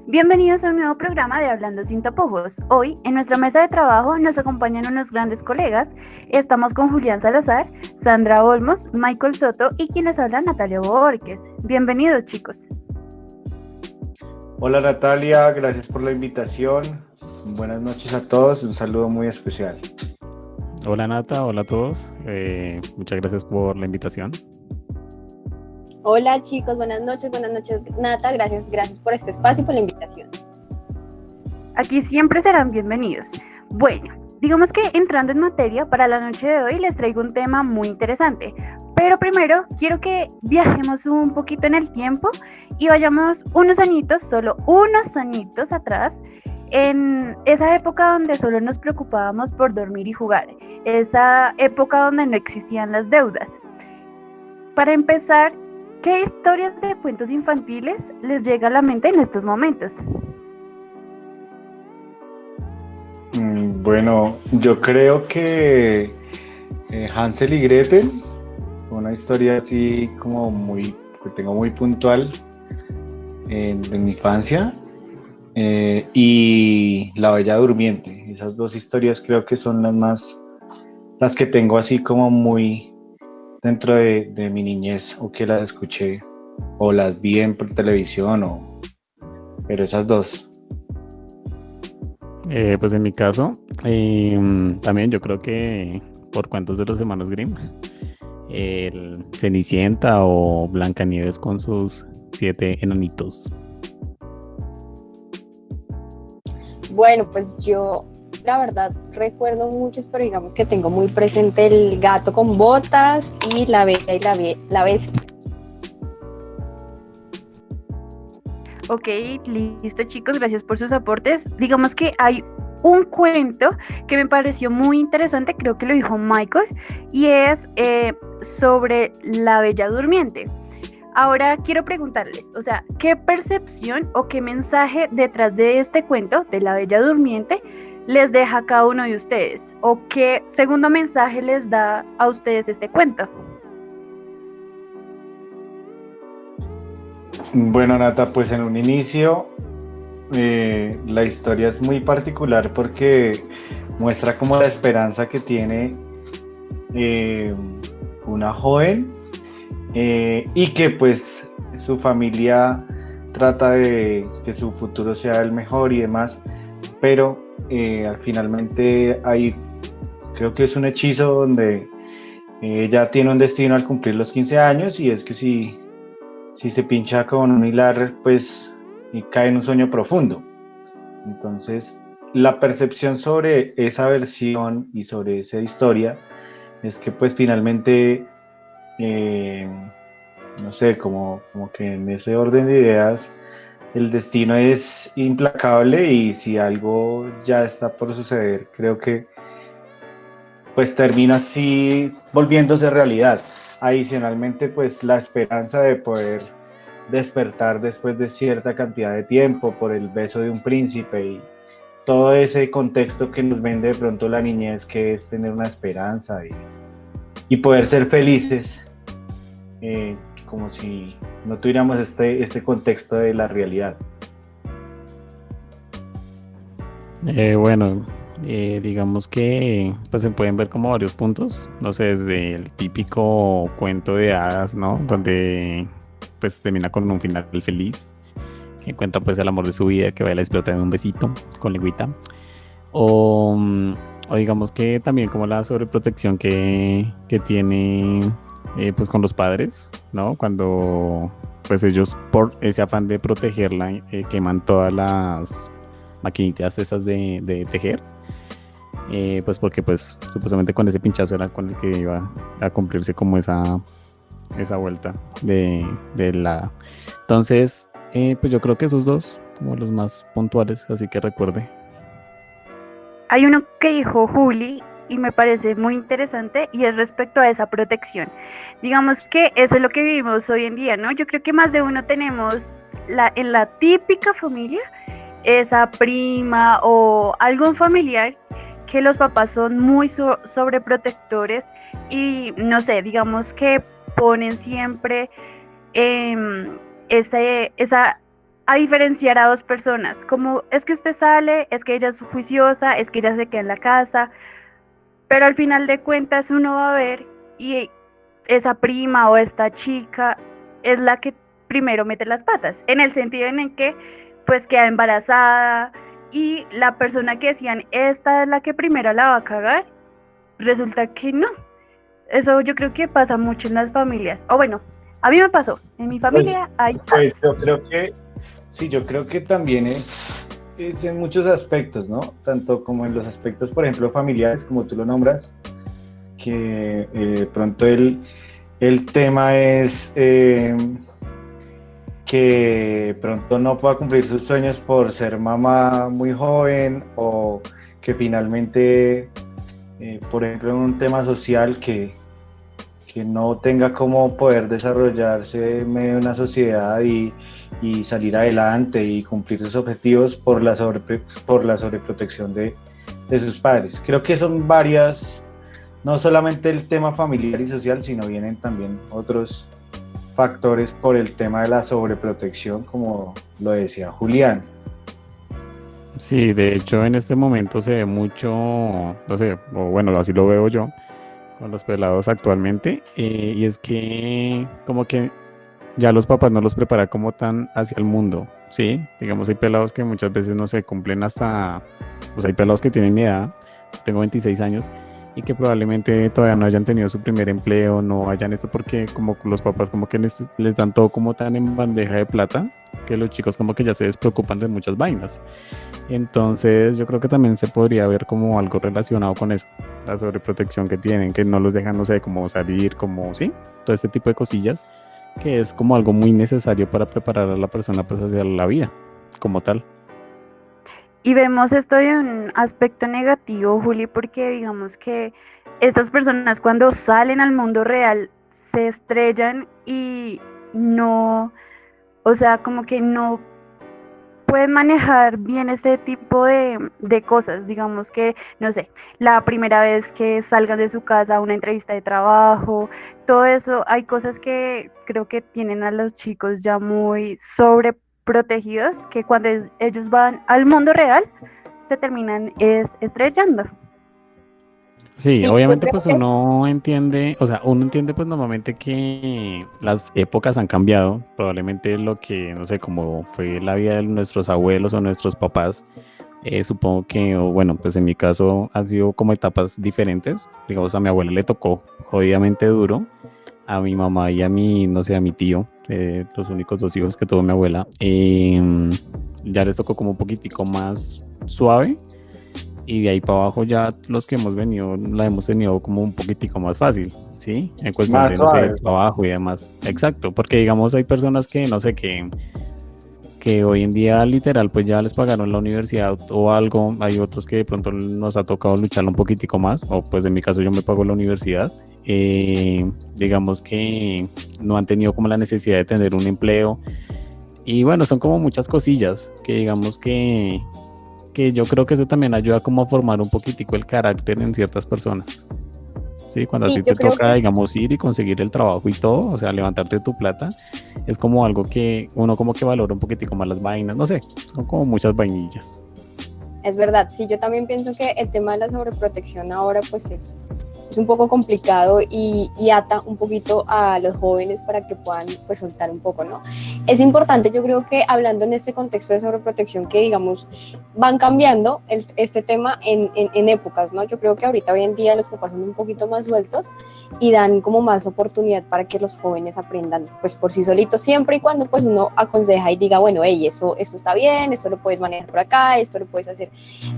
Bienvenidos a un nuevo programa de Hablando sin tapujos. Hoy, en nuestra mesa de trabajo, nos acompañan unos grandes colegas. Estamos con Julián Salazar, Sandra Olmos, Michael Soto y quien les habla, Natalia Borges. Bienvenidos, chicos. Hola Natalia, gracias por la invitación. Buenas noches a todos, un saludo muy especial. Hola Nata, hola a todos. Muchas gracias por la invitación. Hola chicos, buenas noches Nata, gracias por este espacio y por la invitación. Aquí siempre serán bienvenidos. Bueno, digamos que entrando en materia, para la noche de hoy les traigo un tema muy interesante. Pero primero quiero que viajemos un poquito en el tiempo y vayamos unos añitos, solo unos añitos atrás, en esa época donde solo nos preocupábamos por dormir y jugar, esa época donde no existían las deudas. Para empezar, ¿qué historias de cuentos infantiles les llega a la mente en estos momentos? Bueno, yo creo que Hansel y Gretel, una historia así como que tengo muy puntual de mi infancia, y La Bella Durmiente. Esas dos historias creo que son las que tengo así como muy dentro de mi niñez, o que las escuché o las vi por televisión, pero esas dos. Pues en mi caso, también yo creo que por cuentos de los hermanos Grimm, el Cenicienta o Blancanieves con sus 7 enanitos. Bueno, pues yo la verdad recuerdo muchos, pero digamos que tengo muy presente El gato con botas y La Bella y la Bestia. Ok, listo chicos, gracias por sus aportes. Digamos que hay un cuento que me pareció muy interesante, creo que lo dijo Michael, y es sobre La Bella Durmiente. Ahora quiero preguntarles, o sea, ¿qué percepción o qué mensaje detrás de este cuento de La Bella Durmiente les deja a cada uno de ustedes? ¿O qué segundo mensaje les da a ustedes este cuento? Bueno, Nata, pues en un inicio la historia es muy particular porque muestra como la esperanza que tiene una joven, y que pues su familia trata de que su futuro sea el mejor y demás, pero finalmente creo que es un hechizo donde ella tiene un destino al cumplir los 15 años, y es que si se pincha con un hilar, pues y cae en un sueño profundo. Entonces, la percepción sobre esa versión y sobre esa historia es que pues finalmente, no sé, como que en ese orden de ideas, el destino es implacable, y si algo ya está por suceder, creo que pues termina así volviéndose realidad. Adicionalmente, pues la esperanza de poder despertar después de cierta cantidad de tiempo por el beso de un príncipe, y todo ese contexto que nos vende de pronto la niñez, que es tener una esperanza y poder ser felices, como si no tuviéramos este contexto de la realidad. Bueno, digamos que pues se pueden ver como varios puntos, no sé, desde el típico cuento de hadas, ¿no? Donde pues termina con un final feliz, que encuentra pues el amor de su vida, que baila y explota en un besito con lengüita, o digamos que también como la sobreprotección que tiene pues con los padres, ¿no? Cuando pues ellos por ese afán de protegerla queman todas las maquinitas esas de tejer, pues porque pues supuestamente con ese pinchazo era con el que iba a cumplirse como esa vuelta de la... Entonces, pues yo creo que esos dos como los más puntuales, así que recuerde. Hay uno que dijo Juli y me parece muy interesante, y es respecto a esa protección. Digamos que eso es lo que vivimos hoy en día, ¿no? Yo creo que más de uno tenemos en la típica familia esa prima o algún familiar que los papás son muy sobreprotectores y no sé, digamos que ponen siempre esa a diferenciar a dos personas, como es que usted sale, es que ella es juiciosa, es que ella se queda en la casa, pero al final de cuentas uno va a ver y esa prima o esta chica es la que primero mete las patas, en el sentido en el que pues queda embarazada y la persona que decían esta es la que primero la va a cagar, resulta que no. Eso yo creo que pasa mucho en las familias, o bueno, a mí me pasó, en mi familia hay Pues casos. yo creo que, sí, yo creo que también es en muchos aspectos, ¿no? Tanto como en los aspectos, por ejemplo, familiares, como tú lo nombras, que de pronto el tema es que pronto no pueda cumplir sus sueños por ser mamá muy joven o que finalmente, por ejemplo, en un tema social que no tenga cómo poder desarrollarse en medio de una sociedad y salir adelante y cumplir sus objetivos por la sobreprotección de sus padres. Creo que son varias, no solamente el tema familiar y social, sino vienen también otros factores por el tema de la sobreprotección, como lo decía Julián. Sí, de hecho en este momento se ve mucho, no sé, o bueno, así lo veo yo con los pelados actualmente, y es que como que ya los papás no los preparan como tan hacia el mundo, ¿sí? Digamos, hay pelados que muchas veces no se cumplen hasta, pues hay pelados que tienen mi edad, tengo 26 años, y que probablemente todavía no hayan tenido su primer empleo, no hayan esto, porque como los papás como que les dan todo como tan en bandeja de plata, que los chicos como que ya se despreocupan de muchas vainas. Entonces yo creo que también se podría ver como algo relacionado con eso, la sobreprotección que tienen, que no los dejan, no sé, como salir, como, sí, todo este tipo de cosillas, que es como algo muy necesario para preparar a la persona pues hacia la vida, como tal. Y vemos esto de un aspecto negativo, Juli, porque digamos que estas personas cuando salen al mundo real se estrellan y no, o sea, como que no pueden manejar bien este tipo de cosas. Digamos que, no sé, la primera vez que salgan de su casa a una entrevista de trabajo, todo eso, hay cosas que creo que tienen a los chicos ya muy sobreprotegidos, que cuando ellos van al mundo real, se terminan estrellando. Sí, Sí, yo obviamente creo pues que uno entiende, o sea, uno entiende pues normalmente que las épocas han cambiado, probablemente lo que, no sé, como fue la vida de nuestros abuelos o nuestros papás, supongo que, o bueno, pues en mi caso han sido como etapas diferentes, digamos a mi abuela le tocó jodidamente duro, a mi mamá y a mi, no sé, a mi tío, los únicos dos hijos que tuvo mi abuela, ya les tocó como un poquitico más suave y de ahí para abajo ya los que hemos venido la hemos tenido como un poquitico más fácil, ¿sí? En cuestión Más de, no sé, suave. trabajo y demás. Exacto, porque digamos hay personas que, no sé, que hoy en día literal pues ya les pagaron la universidad o algo, hay otros que de pronto nos ha tocado lucharlo un poquitico más, o pues en mi caso yo me pago la universidad, digamos que no han tenido como la necesidad de tener un empleo y bueno, son como muchas cosillas que digamos que yo creo que eso también ayuda como a formar un poquitico el carácter en ciertas personas. Sí, cuando a sí, ti yo te creo toca, que digamos, ir y conseguir el trabajo y todo, o sea, levantarte tu plata, es como algo que uno como que valora un poquitico más las vainas, no sé, son como muchas vainillas. es verdad. Sí, yo también pienso que el tema de la sobreprotección ahora pues es un poco complicado y ata un poquito a los jóvenes para que puedan pues soltar un poco, ¿no? Es importante, yo creo que hablando en este contexto de sobreprotección, que digamos van cambiando este tema en épocas, ¿no? Yo creo que ahorita hoy en día los papás son un poquito más sueltos y dan como más oportunidad para que los jóvenes aprendan pues por sí solitos, siempre y cuando pues uno aconseja y diga, bueno, hey, esto está bien, esto lo puedes manejar por acá, esto lo puedes hacer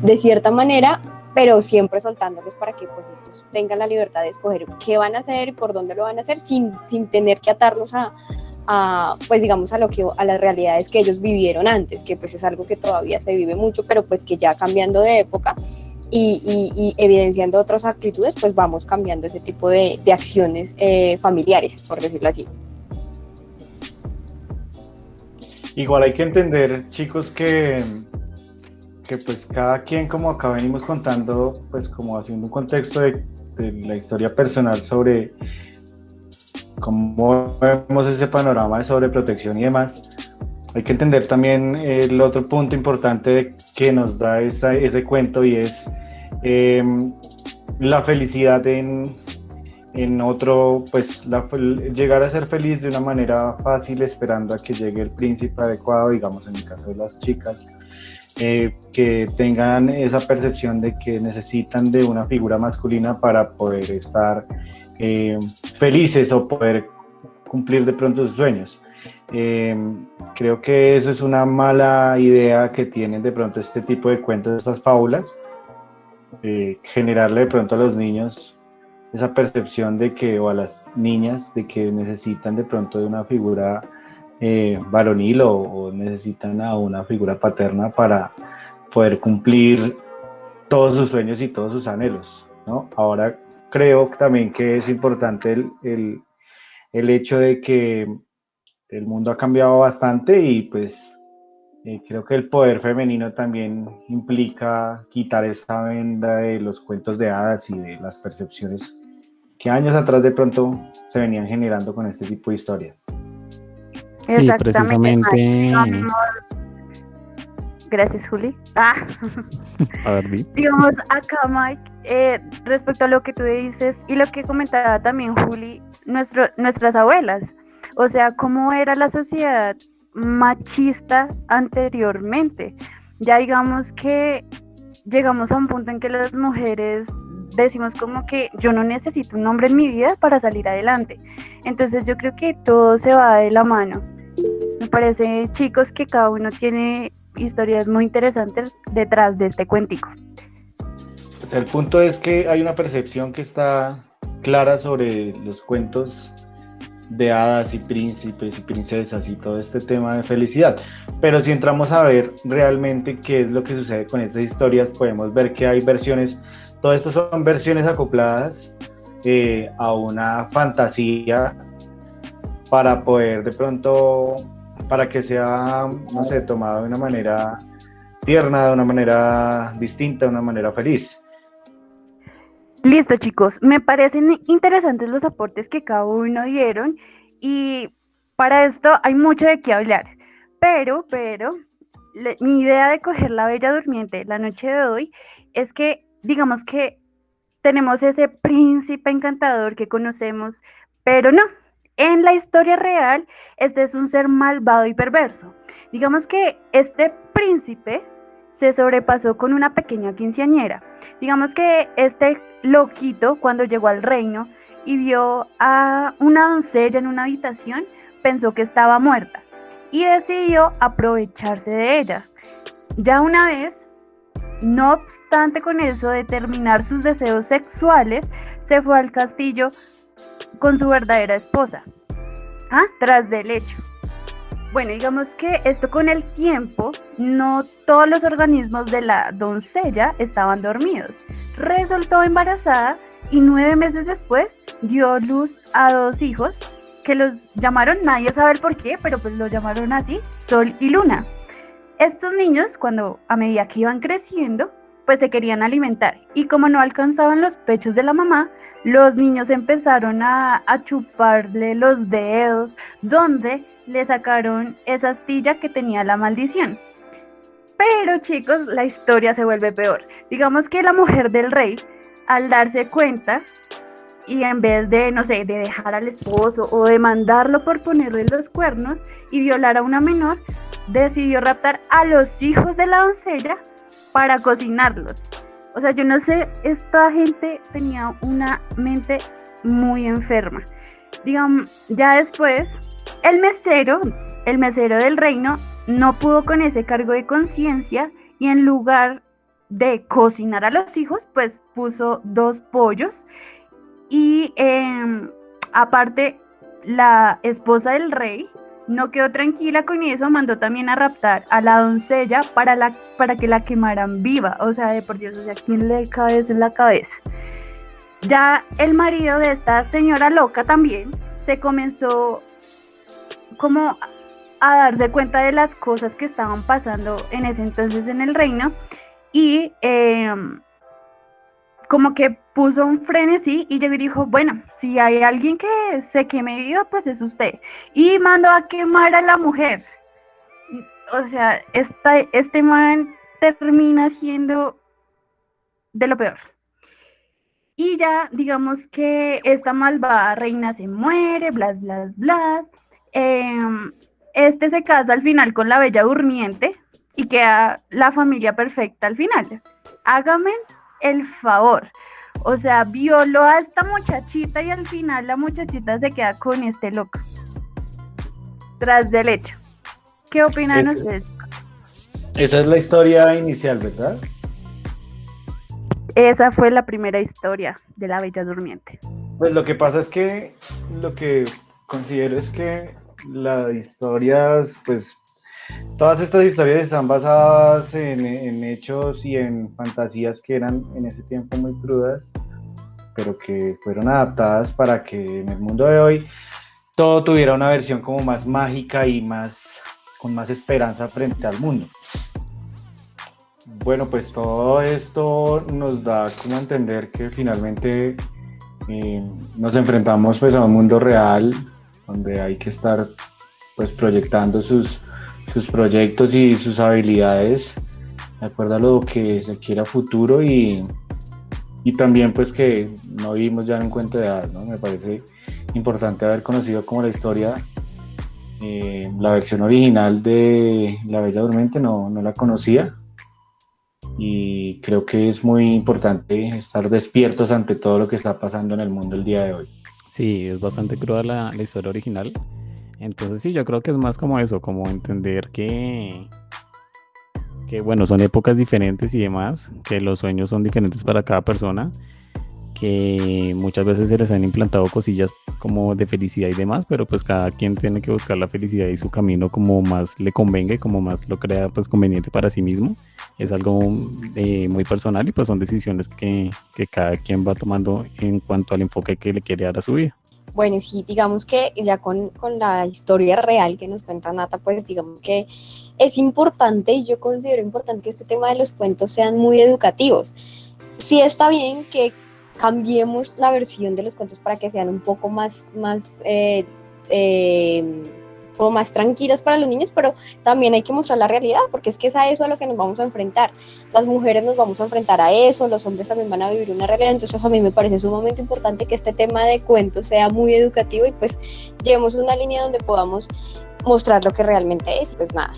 de cierta manera, pero siempre soltándolos para que pues estos tengan la libertad de escoger qué van a hacer y por dónde lo van a hacer sin tener que atarlos pues digamos a las realidades que ellos vivieron antes, que pues es algo que todavía se vive mucho, pero pues que ya cambiando de época y evidenciando otras actitudes, pues vamos cambiando ese tipo de acciones familiares, por decirlo así. Igual hay que entender, chicos, que pues cada quien, como acá venimos contando, pues como haciendo un contexto de la historia personal sobre cómo vemos ese panorama de sobreprotección y demás, hay que entender también el otro punto importante que nos da ese cuento, y es la felicidad en otro, pues llegar a ser feliz de una manera fácil esperando a que llegue el príncipe adecuado, digamos en el caso de las chicas, que tengan esa percepción de que necesitan de una figura masculina para poder estar felices o poder cumplir de pronto sus sueños. Creo que eso es una mala idea que tienen de pronto este tipo de cuentos, estas fábulas, generarle de pronto a los niños esa percepción de que, o a las niñas, de que necesitan de pronto de una figura varonil o necesitan a una figura paterna para poder cumplir todos sus sueños y todos sus anhelos, ¿no? Ahora creo también que es importante el hecho de que el mundo ha cambiado bastante y pues creo que el poder femenino también implica quitar esa venda de los cuentos de hadas y de las percepciones que años atrás de pronto se venían generando con este tipo de historias. Sí, Exactamente, precisamente. Mike. Gracias, Juli. A ver, di. Digamos acá, Mike, respecto a lo que tú dices y lo que comentaba también Juli, nuestras abuelas, o sea, cómo era la sociedad machista anteriormente. Ya digamos que llegamos a un punto en que las mujeres decimos como que yo no necesito un hombre en mi vida para salir adelante. Entonces yo creo que todo se va de la mano. Me parece, chicos, que cada uno tiene historias muy interesantes detrás de este cuentico. O sea, el punto es que hay una percepción que está clara sobre los cuentos de hadas y príncipes y princesas y todo este tema de felicidad, pero si entramos a ver realmente qué es lo que sucede con estas historias, podemos ver que hay versiones, todo esto son versiones acopladas a una fantasía para poder de pronto, para que sea, no sé, tomado de una manera tierna, de una manera distinta, de una manera feliz. Listo, chicos, me parecen interesantes los aportes que cada uno dieron y para esto hay mucho de qué hablar, pero mi idea de coger La Bella Durmiente la noche de hoy es que digamos que tenemos ese príncipe encantador que conocemos, pero no, en la historia real este es un ser malvado y perverso. Digamos que este príncipe se sobrepasó con una pequeña quinceañera. Digamos que este loquito, cuando llegó al reino y vio a una doncella en una habitación, pensó que estaba muerta y decidió aprovecharse de ella. Ya una vez, no obstante con eso de terminar sus deseos sexuales, se fue al castillo con su verdadera esposa, tras del hecho. Bueno, digamos que esto con el tiempo, no todos los organismos de la doncella estaban dormidos. Resultó embarazada y 9 meses después dio luz a 2 hijos que los llamaron, nadie sabe el por qué, pero pues los llamaron así, Sol y Luna. Estos niños, cuando a medida que iban creciendo, pues se querían alimentar y como no alcanzaban los pechos de la mamá, los niños empezaron a chuparle los dedos, donde le sacaron esa astilla que tenía la maldición. Pero chicos, la historia se vuelve peor. Digamos que la mujer del rey, al darse cuenta, y en vez de, no sé, de dejar al esposo o de mandarlo por ponerle los cuernos y violar a una menor, decidió raptar a los hijos de la doncella para cocinarlos. O sea, yo no sé, esta gente tenía una mente muy enferma. Digamos, ya después, el mesero del reino no pudo con ese cargo de conciencia y en lugar de cocinar a los hijos, pues puso 2 pollos y aparte la esposa del rey no quedó tranquila con eso, mandó también a raptar a la doncella para que la quemaran viva. O sea, de por Dios, o sea, ¿quién le cabe eso en la cabeza? Ya el marido de esta señora loca también se comenzó como a darse cuenta de las cosas que estaban pasando en ese entonces en el reino y como que puso un frenesí y llegó y dijo, bueno, si hay alguien que se queme viva, pues es usted. Y mandó a quemar a la mujer. o sea, este man termina siendo de lo peor. Y ya, digamos que esta malvada reina se muere, blas, blas, blas. Este se casa al final con la Bella Durmiente y queda la familia perfecta al final. Hágame el favor. O sea, violó a esta muchachita y al final la muchachita se queda con este loco. Tras del hecho. ¿Qué opinan ustedes? Esa es la historia inicial, ¿verdad? Esa fue la primera historia de la Bella Durmiente. Pues lo que pasa es que lo que considero es que las historias, pues todas estas historias están basadas en hechos y en fantasías que eran en ese tiempo muy crudas, pero que fueron adaptadas para que en el mundo de hoy todo tuviera una versión como más mágica y con más esperanza frente al mundo. Bueno, pues todo esto nos da como a entender que finalmente nos enfrentamos pues a un mundo real donde hay que estar pues proyectando sus proyectos y sus habilidades de acuerdo a lo que se quiera a futuro y también pues que no vivimos ya en un cuento de hadas, ¿no? Me parece importante haber conocido como la historia, la versión original de La Bella Durmiente no la conocía. Y creo que es muy importante estar despiertos ante todo lo que está pasando en el mundo el día de hoy. Sí, es bastante cruda la historia original. Entonces sí, yo creo que es más como eso, como entender que bueno, son épocas diferentes y demás, que los sueños son diferentes para cada persona, que muchas veces se les han implantado cosillas como de felicidad y demás, pero pues cada quien tiene que buscar la felicidad y su camino como más le convenga y como más lo crea pues conveniente para sí mismo. Es algo muy personal y pues son decisiones que cada quien va tomando en cuanto al enfoque que le quiere dar a su vida. Bueno, sí, digamos que ya con la historia real que nos cuenta Nata, pues digamos que es importante y yo considero importante que este tema de los cuentos sean muy educativos. Sí está bien que cambiemos la versión de los cuentos para que sean un poco como más tranquilas para los niños, pero también hay que mostrar la realidad, porque es que es a eso a lo que nos vamos a enfrentar. Las mujeres nos vamos a enfrentar a eso, los hombres también van a vivir una realidad, entonces a mí me parece sumamente importante que este tema de cuentos sea muy educativo y pues llevemos una línea donde podamos mostrar lo que realmente es y pues nada.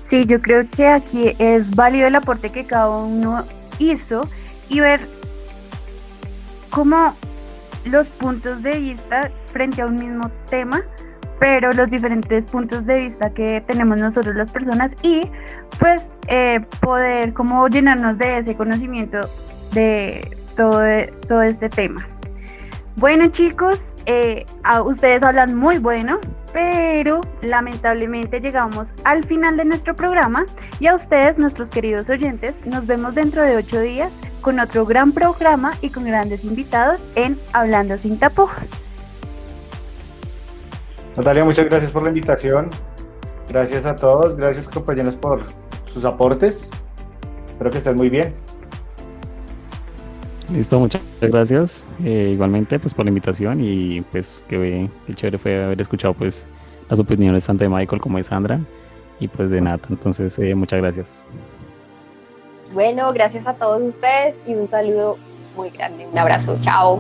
Sí, yo creo que aquí es válido el aporte que cada uno hizo y ver cómo los puntos de vista frente a un mismo tema, pero los diferentes puntos de vista que tenemos nosotros las personas y pues poder como llenarnos de ese conocimiento de todo este tema. Bueno chicos, ustedes hablan muy bueno, pero lamentablemente llegamos al final de nuestro programa y a ustedes, nuestros queridos oyentes, nos vemos dentro de 8 días con otro gran programa y con grandes invitados en Hablando Sin Tapujos. Natalia, muchas gracias por la invitación. Gracias a todos, gracias compañeros por sus aportes. Espero que estén muy bien. Listo, muchas gracias. Igualmente pues por la invitación y pues qué chévere fue haber escuchado pues las opiniones tanto de Michael como de Sandra y pues de Nata. Entonces muchas gracias. Bueno, gracias a todos ustedes y un saludo muy grande. Un abrazo. Chao.